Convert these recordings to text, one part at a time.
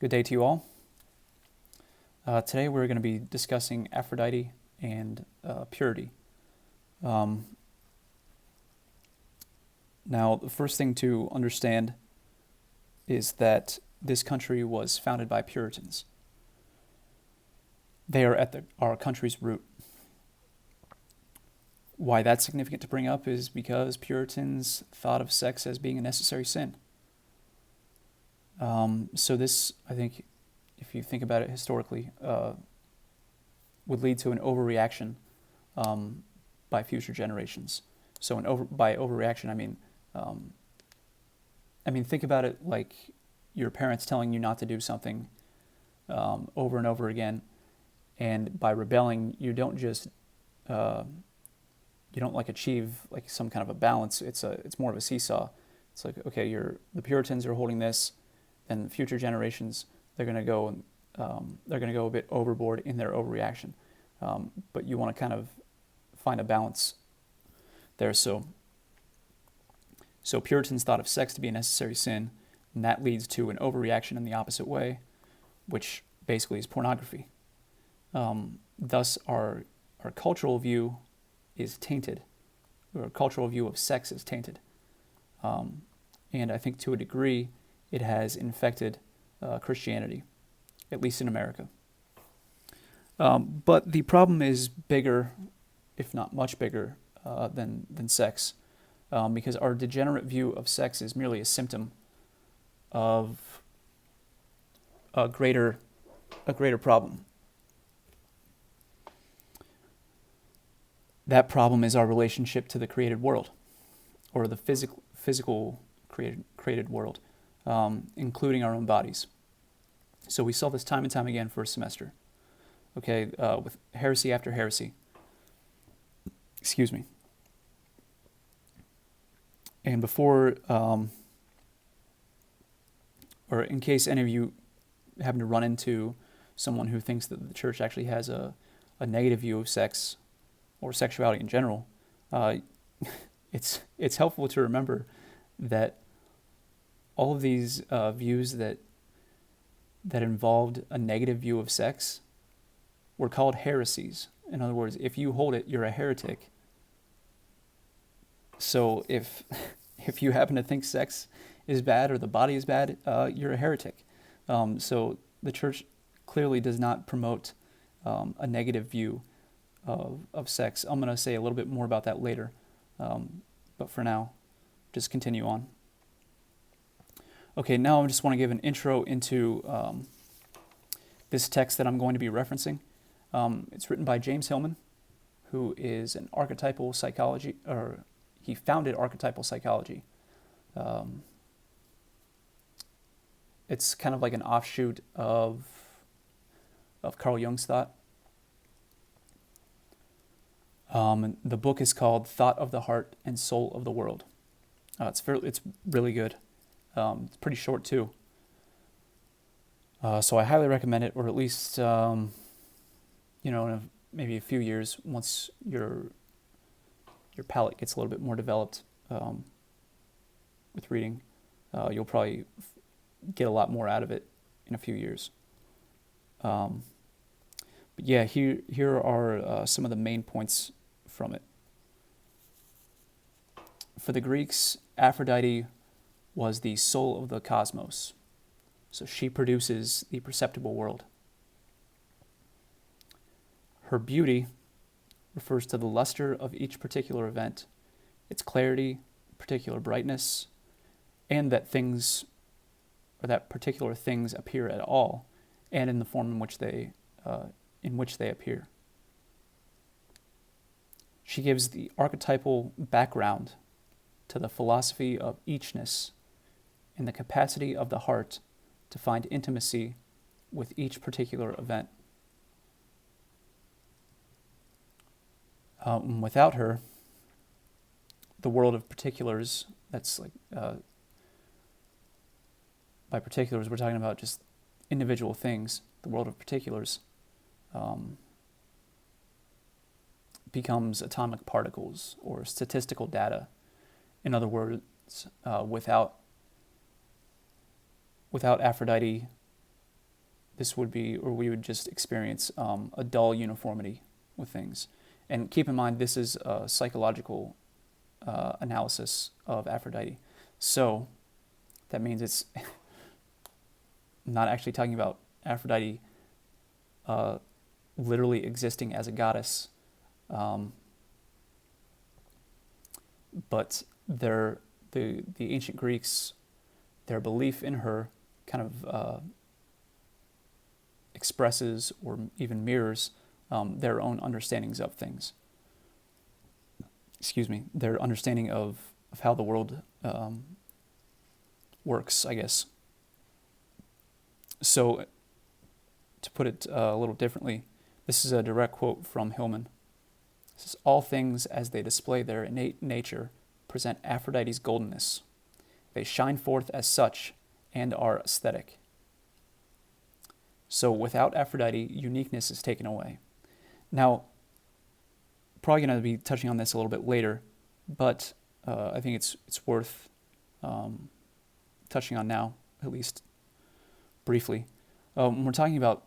Good day to you all. Today we're going to be discussing Aphrodite and purity. Um, Now, the first thing to understand is that this country was founded by Puritans. They are at our country's root. Why that's significant to bring up is because Puritans thought of sex as being a necessary sin. So this, I think, if you think about it historically, would lead to an overreaction by future generations. So by overreaction, I mean, think about it like your parents telling you not to do something over and over again, and by rebelling, you don't just you don't like achieve like some kind of a balance. It's more of a seesaw. It's like, okay, the Puritans are holding this, and future generations they're going to go a bit overboard in their overreaction. But you want to kind of find a balance there. So Puritans thought of sex to be a necessary sin, and that leads to an overreaction in the opposite way, which basically is pornography. Thus, our cultural view is tainted. Our cultural view of sex is tainted. And I think to a degree, it has infected Christianity, at least in America. But the problem is bigger, if not much bigger, than sex, because our degenerate view of sex is merely a symptom of a greater problem. That problem is our relationship to the created world, or the physical created world, including our own bodies. So we saw this time and time again first semester, okay, with heresy after heresy. Excuse me. And before, or in case any of you happen to run into someone who thinks that the church actually has a negative view of sex or sexuality in general, it's helpful to remember that all of these views that involved a negative view of sex were called heresies. In other words, if you hold it, you're a heretic. So if you happen to think sex is bad or the body is bad, you're a heretic. So the church clearly does not promote a negative view of sex. I'm going to say a little bit more about that later, but for now, just continue on. Okay, now I just want to give an intro into this text that I'm going to be referencing. It's written by James Hillman, who is an archetypal psychology, or he founded archetypal psychology. It's kind of like an offshoot of Carl Jung's thought. And the book is called Thought of the Heart and Soul of the World. It's really good. It's pretty short too. So I highly recommend it, or at least in maybe a few years, once your palate gets a little bit more developed with reading, you'll probably get a lot more out of it in a few years. But yeah, here are some of the main points from it. For the Greeks, Aphrodite was the soul of the cosmos. So she produces the perceptible world. Her beauty refers to the luster of each particular event, its clarity, particular brightness, and that particular things appear at all, and in the form in which they appear. She gives the archetypal background to the philosophy of eachness and the capacity of the heart to find intimacy with each particular event. Without her, the world of particulars, that's like, by particulars, we're talking about just individual things. The world of particulars becomes atomic particles or statistical data. In other words, without Aphrodite, this would be, or we would just experience a dull uniformity with things. And keep in mind, this is a psychological analysis of Aphrodite. So that means it's not actually talking about Aphrodite literally existing as a goddess, but the ancient Greeks, their belief in her kind of expresses or even mirrors their own understandings of things. Excuse me, their understanding of how the world works, I guess. So, to put it a little differently, this is a direct quote from Hillman. It says, "All things as they display their innate nature present Aphrodite's goldenness. They shine forth as such and are aesthetic. So without Aphrodite, uniqueness is taken away." Now, probably going to be touching on this a little bit later, but I think it's worth touching on now, at least briefly. When we're talking about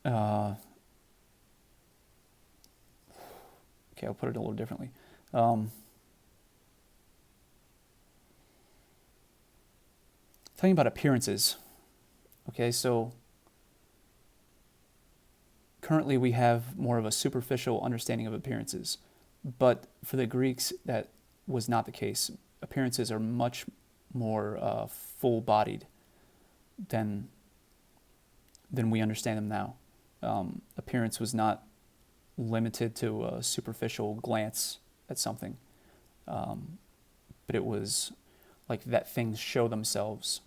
okay, I'll put it a little differently. Talking about appearances. Okay, so currently we have more of a superficial understanding of appearances, but for the Greeks that was not the case. Appearances are much more full-bodied than we understand them now. Appearance was not limited to a superficial glance at something, but it was like that things show themselves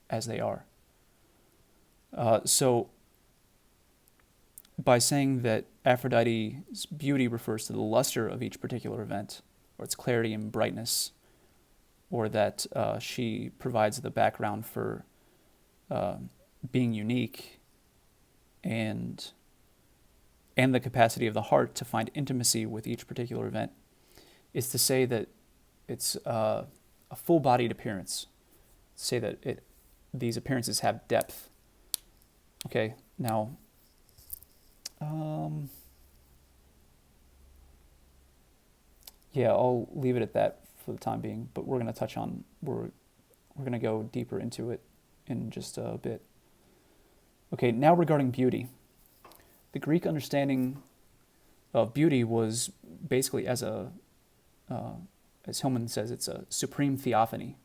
as they are. So by saying that Aphrodite's beauty refers to the luster of each particular event, or its clarity and brightness, or that she provides the background for being unique and the capacity of the heart to find intimacy with each particular event, is to say that it's a full-bodied appearance. Say that these appearances have depth. Okay, now, yeah, I'll leave it at that for the time being, but we're going to touch on, we're going to go deeper into it in just a bit. Okay, now regarding beauty. The Greek understanding of beauty was basically as Hillman says, it's a supreme theophany.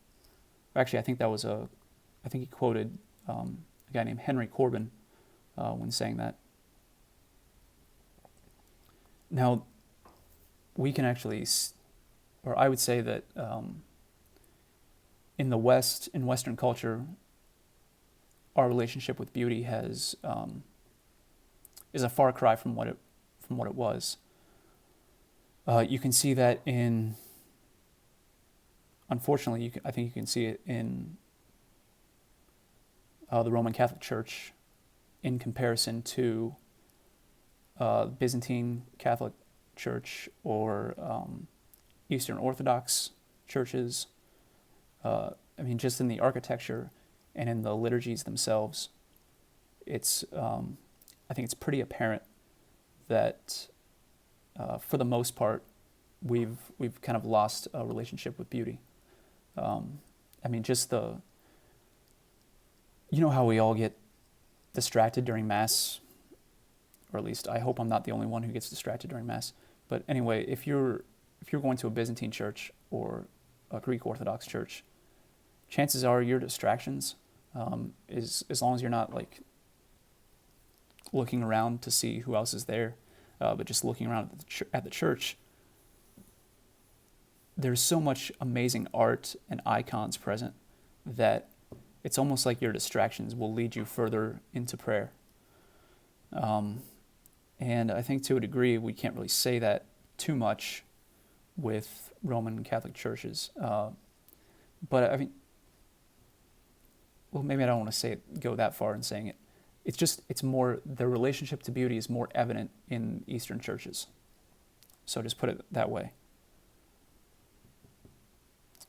Actually, I think he quoted a guy named Henry Corbin when saying that. Now, we can actually, or I would say that in the West, in Western culture, our relationship with beauty is a far cry from what it was. You can see that unfortunately, I think you can see it in the Roman Catholic Church in comparison to Byzantine Catholic Church or Eastern Orthodox churches. Just in the architecture and in the liturgies themselves, I think it's pretty apparent that for the most part, we've kind of lost a relationship with beauty. You know how we all get distracted during Mass, or at least I hope I'm not the only one who gets distracted during Mass. But anyway, if you're going to a Byzantine church or a Greek Orthodox church, chances are your distractions, as long as you're not like looking around to see who else is there, but just looking around at the church, there's so much amazing art and icons present that it's almost like your distractions will lead you further into prayer. And I think to a degree we can't really say that too much with Roman Catholic churches. But maybe I don't want to go that far in saying it. It's more, the relationship to beauty is more evident in Eastern churches. So just put it that way.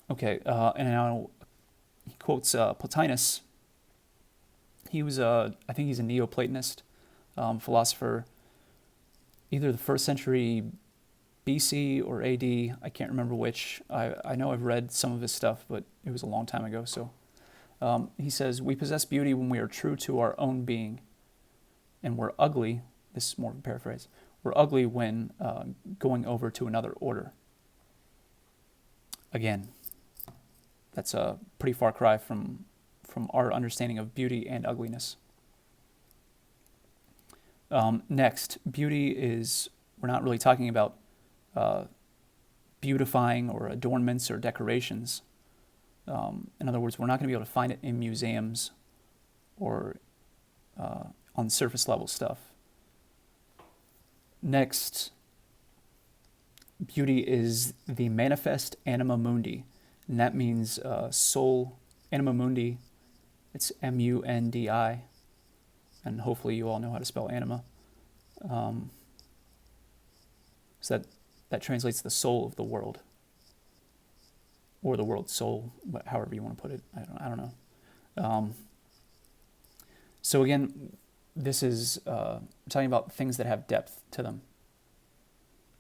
Okay, and now he quotes Plotinus, He was I think he's a Neoplatonist philosopher, either the first century BC or AD. I can't remember which. I know I've read some of his stuff, but it was a long time ago. So he says, we possess beauty when we are true to our own being, and we're ugly. This is more of a paraphrase. We're ugly when going over to another order. Again, that's a pretty far cry from our understanding of beauty and ugliness. Next, beauty is, we're not really talking about beautifying or adornments or decorations. In other words, we're not going to be able to find it in museums or on surface level stuff. Next, beauty is the manifest anima mundi, and that means soul. Anima mundi, it's M-U-N-D-I, and hopefully you all know how to spell anima. So that translates the soul of the world, or the world's soul, however you want to put it. I don't know. So again, this is talking about things that have depth to them.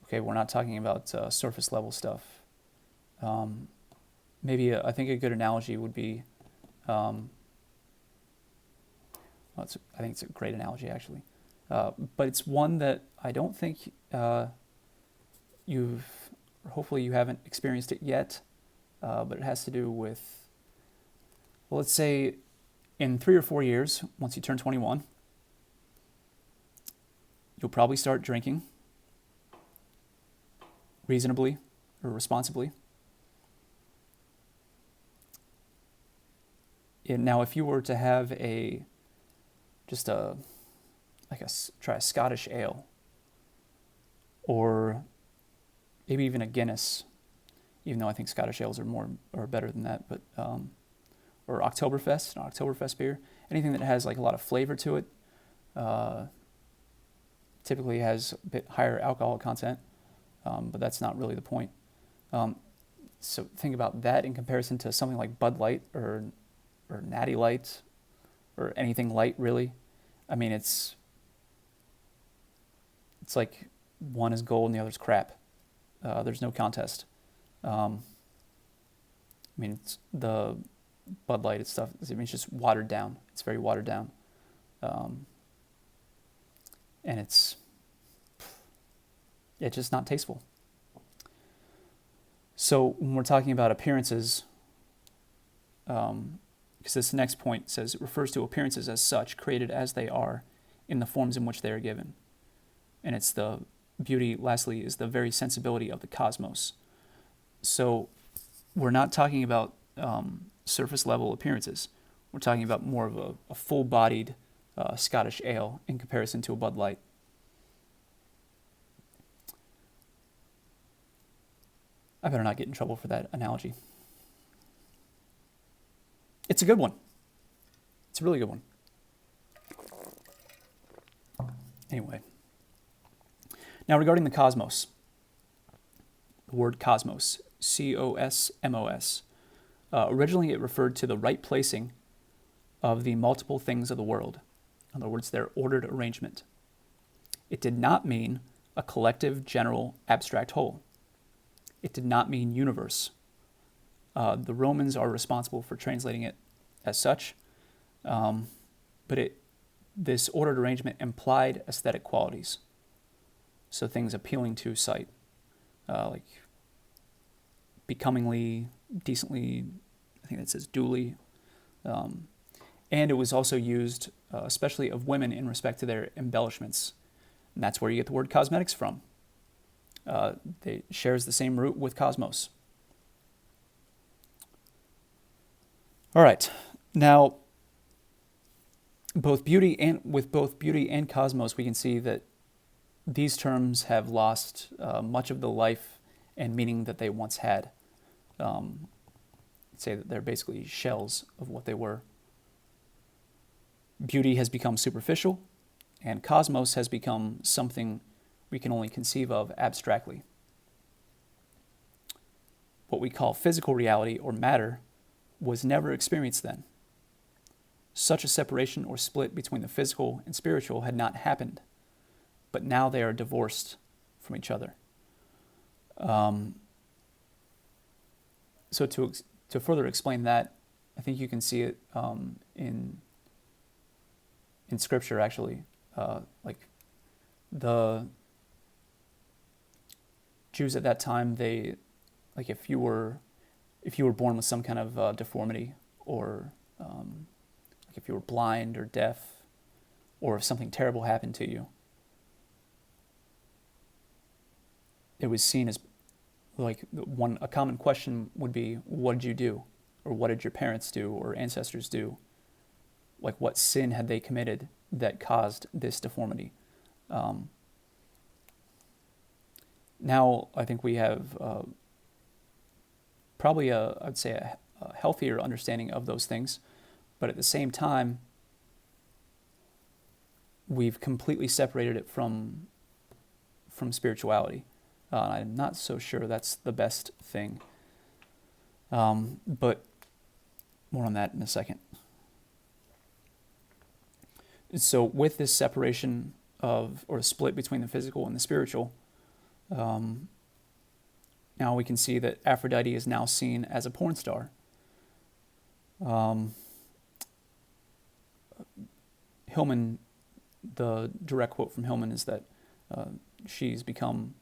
Okay, we're not talking about surface level stuff. Maybe I think a good analogy would be, I think it's a great analogy actually, but it's one that I don't think hopefully you haven't experienced it yet, but it has to do with, well, let's say in 3 or 4 years, once you turn 21, you'll probably start drinking reasonably or responsibly. Now, if you were to have try a Scottish ale, or maybe even a Guinness, even though I think Scottish ales are better than that, but or Oktoberfest, an Oktoberfest beer, anything that has like a lot of flavor to it, typically has a bit higher alcohol content, but that's not really the point. So think about that in comparison to something like Bud Light or Natty Light or anything light, really. I mean, it's like one is gold and the other's crap. There's no contest. I mean, it's the Bud Light and stuff. I mean, it's just watered down. It's very watered down, and it's just not tasteful. So when we're talking about appearances, because this next point says it refers to appearances as such, created as they are, in the forms in which they are given, and it's the beauty. Lastly, is the very sensibility of the cosmos. So we're not talking about surface level appearances. We're talking about more of a full-bodied Scottish ale in comparison to a Bud Light. I better not get in trouble for that analogy. It's a good one. It's a really good one. Anyway. Now regarding the cosmos. The word cosmos, C-O-S-M-O-S. Originally it referred to the right placing of the multiple things of the world. In other words, their ordered arrangement. It did not mean a collective, general, abstract whole. It did not mean universe. The Romans are responsible for translating it as such, but this ordered arrangement implied aesthetic qualities. So things appealing to sight, like becomingly, decently, I think that says duly. And it was also used, especially of women, in respect to their embellishments. And that's where you get the word cosmetics from. It shares the same root with cosmos. All right. Now, both beauty and cosmos, we can see that these terms have lost much of the life and meaning that they once had. Say that they're basically shells of what they were. Beauty has become superficial, and cosmos has become something we can only conceive of abstractly. What we call physical reality or matter was never experienced then. Such a separation or split between the physical and spiritual had not happened, but now they are divorced from each other. So to further explain that, I think you can see it in Scripture, actually. Like the Jews at that time, they, like, if you were born with some kind of deformity, or like if you were blind or deaf, or if something terrible happened to you, it was seen as, like, a common question would be, what did you do? Or what did your parents do or ancestors do? Like, what sin had they committed that caused this deformity? Now I think we have probably I'd say a healthier understanding of those things, but at the same time, we've completely separated it from spirituality. I'm not so sure that's the best thing, but more on that in a second. So with this separation of, or a split between the physical and the spiritual, now we can see that Aphrodite is now seen as a porn star. Hillman, the direct quote from Hillman is that she's become,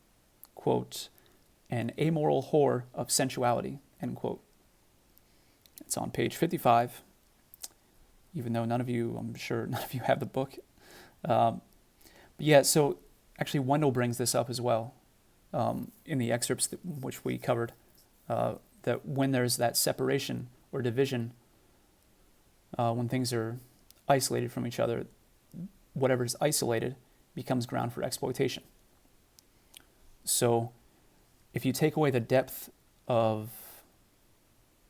quote, an amoral whore of sensuality, end quote. It's on page 55, even though I'm sure none of you have the book. But yeah, so actually Wendell brings this up as well in the excerpts which we covered, that when there's that separation or division, when things are isolated from each other, whatever's isolated becomes ground for exploitation. So if you take away the depth of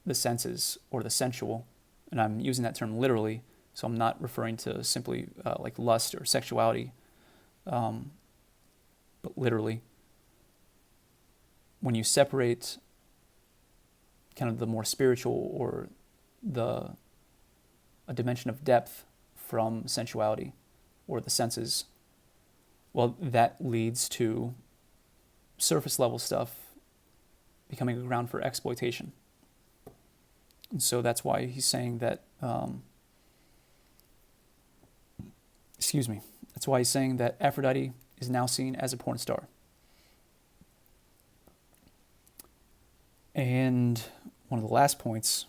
the senses or the sensual, and I'm using that term literally, so I'm not referring to simply like lust or sexuality, but literally, when you separate kind of the more spiritual or a dimension of depth from sensuality or the senses, well, that leads to surface level stuff becoming a ground for exploitation. And so that's why he's saying that, that's why he's saying that Aphrodite is now seen as a porn star. And one of the last points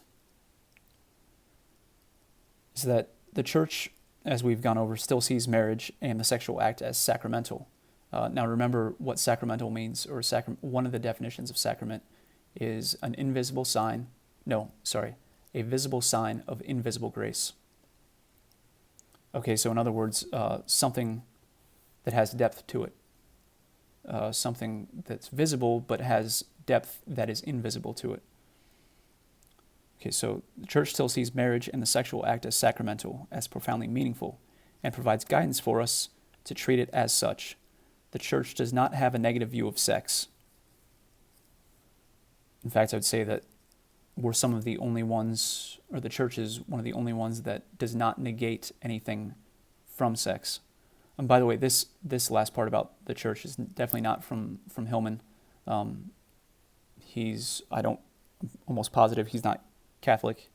is that the church, as we've gone over, still sees marriage and the sexual act as sacramental. Now remember what sacramental means, or one of the definitions of sacrament is a visible sign of invisible grace. Okay, so in other words, something that has depth to it. Something that's visible but has depth that is invisible to it. Okay, so the church still sees marriage and the sexual act as sacramental, as profoundly meaningful, and provides guidance for us to treat it as such. The church does not have a negative view of sex. In fact, I would say that we're some of the only ones, or the church is one of the only ones that does not negate anything from sex. And by the way, this last part about the church is definitely not from Hillman. I'm almost positive he's not Catholic.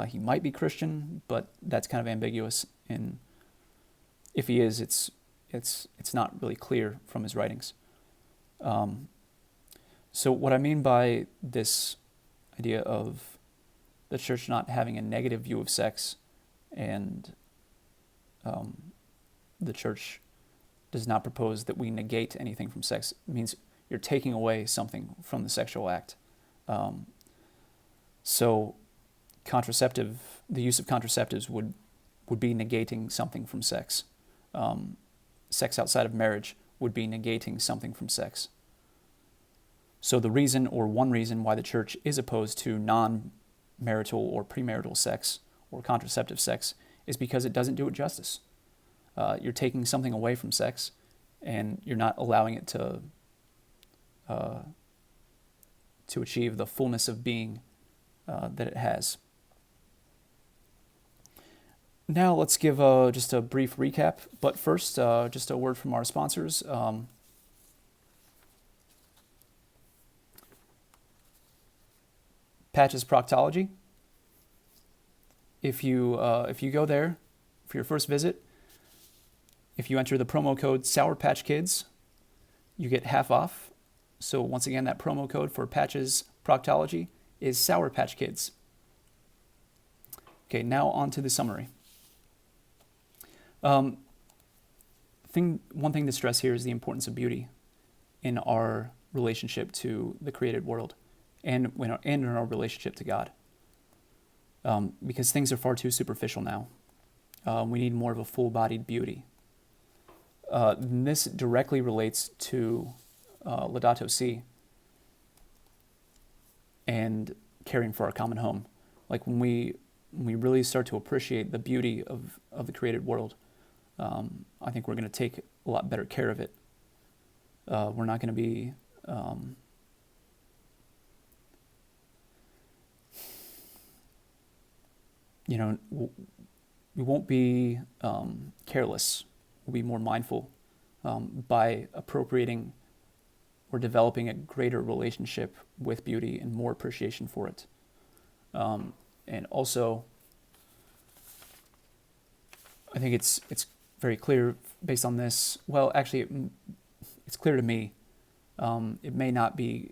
He might be Christian, but that's kind of ambiguous. And if he is, it's not really clear from his writings. So what I mean by this idea of the church not having a negative view of sex, and the church does not propose that we negate anything from sex, it means you're taking away something from the sexual act. So the use of contraceptives would be negating something from sex. Sex outside of marriage would be negating something from sex. So the reason, or one reason, why the church is opposed to non-marital or premarital sex or contraceptive sex is because it doesn't do it justice. You're taking something away from sex, and you're not allowing it to achieve the fullness of being that it has. Now let's give just a brief recap. But first, just a word from our sponsors. Patches Proctology. If you go there for your first visit, if you enter the promo code Sour Patch Kids, you get half off. So once again, that promo code for Patches Proctology is Sour Patch Kids. Okay, now on to the summary. One thing to stress here is the importance of beauty in our relationship to the created world and in our relationship to God. Because things are far too superficial now. We need more of a full-bodied beauty. This directly relates to Laudato Si and caring for our common home. Like when we really start to appreciate the beauty of the created world, I think we're going to take a lot better care of it. We're not going to be we won't be careless. We'll be more mindful by appropriating or developing a greater relationship with beauty and more appreciation for it. And also, I think it's very clear based on this. Well, actually, it's clear to me. It may not be.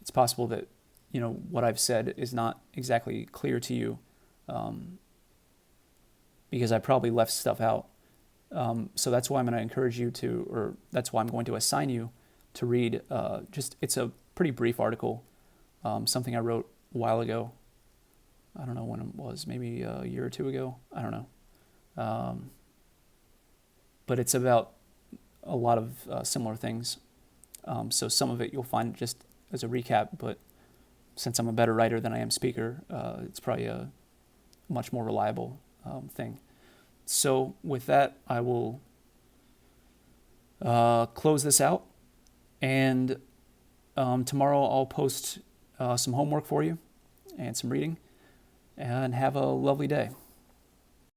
It's possible that what I've said is not exactly clear to you. Because I probably left stuff out. So that's why I'm going to encourage you to, or that's why I'm going to assign you to read it's a pretty brief article, something I wrote a while ago. I don't know when it was, maybe a year or two ago. I don't know. But it's about a lot of similar things. So some of it you'll find just as a recap, but since I'm a better writer than I am speaker, it's probably a much more reliable thing. So with that, I will close this out, and tomorrow I'll post some homework for you and some reading, and have a lovely day.